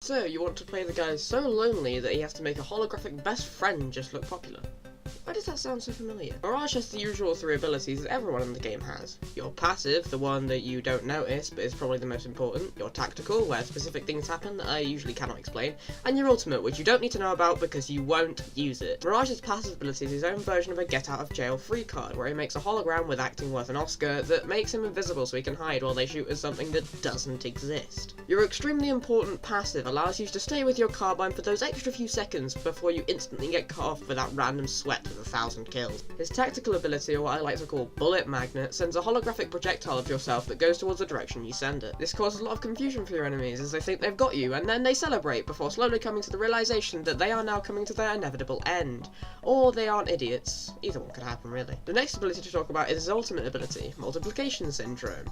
So, you want to play the guy so lonely that he has to make a holographic best friend just look popular. Why does that sound so familiar? Mirage has the usual 3 abilities that everyone in the game has. Your passive, the one that you don't notice but is probably the most important. Your tactical, where specific things happen that I usually cannot explain. And your ultimate, which you don't need to know about because you won't use it. Mirage's passive ability is his own version of a get out of jail free card, where he makes a hologram with acting worth an Oscar that makes him invisible so he can hide while they shoot at something that doesn't exist. Your extremely important passive allows you to stay with your carbine for those extra few seconds before you instantly get cut off with that random sweat with 1,000 kills. His tactical ability, or what I like to call Bullet Magnet, sends a holographic projectile of yourself that goes towards the direction you send it. This causes a lot of confusion for your enemies as they think they've got you, and then they celebrate before slowly coming to the realization that they are now coming to their inevitable end. Or they aren't idiots. Either one could happen, really. The next ability to talk about is his ultimate ability, Multiplication Syndrome.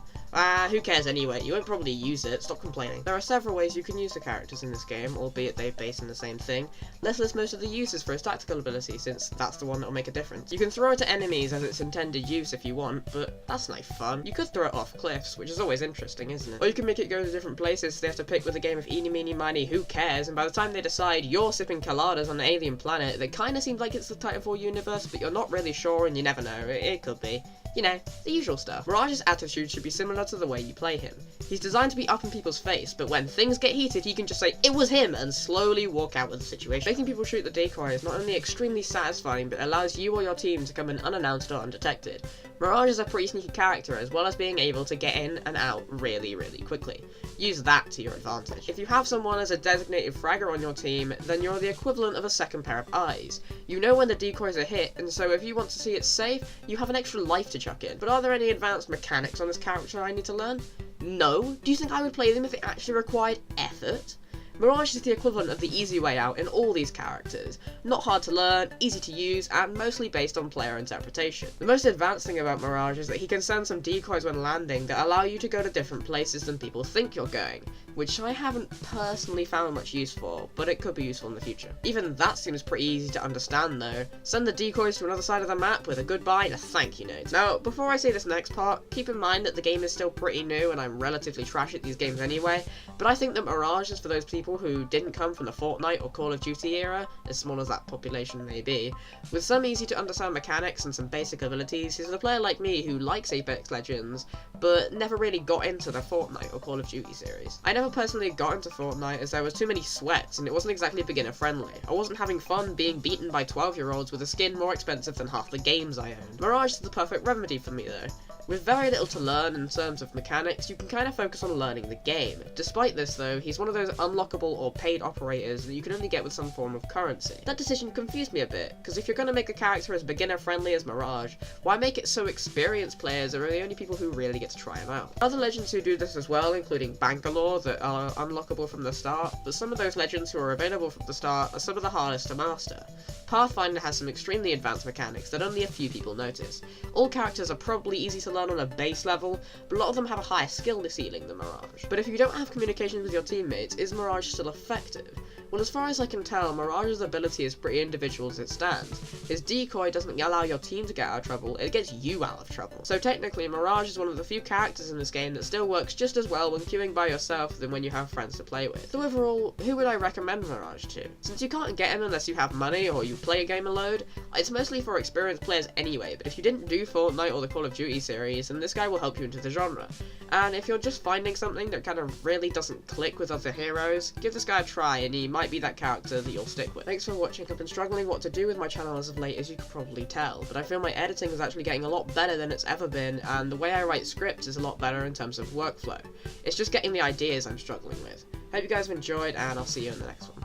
Who cares anyway? You won't probably use it, stop complaining. There are several ways you can use the characters in this game, albeit they're based on the same thing. Let's list most of the uses for his tactical ability, since that's the one that'll make a difference. You can throw it at enemies as its intended use if you want, but that's no fun. You could throw it off cliffs, which is always interesting, isn't it? Or you can make it go to different places so they have to pick with a game of eeny meeny miny who cares, and by the time they decide you're sipping coladas on an alien planet that kinda seems like it's the Titanfall universe, but you're not really sure and you never know, it could be. You know, the usual stuff. Mirage's attitude should be similar to the way you play him. He's designed to be up in people's face, but when things get heated, he can just say, "It was him," and slowly walk out of the situation. Making people shoot the decoy is not only extremely satisfying, but allows you or your team to come in unannounced or undetected. Mirage is a pretty sneaky character, as well as being able to get in and out really quickly. Use that to your advantage. If you have someone as a designated fragger on your team, then you're the equivalent of a second pair of eyes. You know when the decoys are hit, and so if you want to see it safe, you have an extra life to chuck in. But are there any advanced mechanics on this character I need to learn? No. Do you think I would play them if it actually required effort? Mirage is the equivalent of the easy way out in all these characters. Not hard to learn, easy to use, and mostly based on player interpretation. The most advanced thing about Mirage is that he can send some decoys when landing that allow you to go to different places than people think you're going, which I haven't personally found much use for, but it could be useful in the future. Even that seems pretty easy to understand though. Send the decoys to another side of the map with a goodbye and a thank you note. Now, before I say this next part, keep in mind that the game is still pretty new and I'm relatively trash at these games anyway, but I think that Mirage is for those people who didn't come from the Fortnite or Call of Duty era, as small as that population may be. With some easy to understand mechanics and some basic abilities, he's a player like me who likes Apex Legends, but never really got into the Fortnite or Call of Duty series. I never personally got into Fortnite as there was too many sweats and it wasn't exactly beginner friendly. I wasn't having fun being beaten by 12-year-olds with a skin more expensive than half the games I owned. Mirage is the perfect remedy for me though. With very little to learn in terms of mechanics, you can kind of focus on learning the game. Despite this though, he's one of those unlockable or paid operators that you can only get with some form of currency. That decision confused me a bit, because if you're going to make a character as beginner friendly as Mirage, why make it so experienced players are the only people who really get to try him out? Other legends who do this as well, including Bangalore, that are unlockable from the start, but some of those legends who are available from the start are some of the hardest to master. Pathfinder has some extremely advanced mechanics that only a few people notice. All characters are probably easy to learn on a base level, but a lot of them have a higher skill ceiling than Mirage. But if you don't have communication with your teammates, is Mirage still effective? Well, as far as I can tell, Mirage's ability is pretty individual as it stands. His decoy doesn't allow your team to get out of trouble, it gets you out of trouble. So technically, Mirage is one of the few characters in this game that still works just as well when queuing by yourself than when you have friends to play with. So overall, who would I recommend Mirage to? Since you can't get him unless you have money or you play a game a load, it's mostly for experienced players anyway, but if you didn't do Fortnite or the Call of Duty series, then this guy will help you into the genre. And if you're just finding something that kind of really doesn't click with other heroes, give this guy a try and he might be that character that you'll stick with. Thanks for watching. I've been struggling what to do with my channel as of late, as you could probably tell, but I feel my editing is actually getting a lot better than it's ever been, and the way I write scripts is a lot better in terms of workflow. It's just getting the ideas I'm struggling with. Hope you guys have enjoyed, and I'll see you in the next one.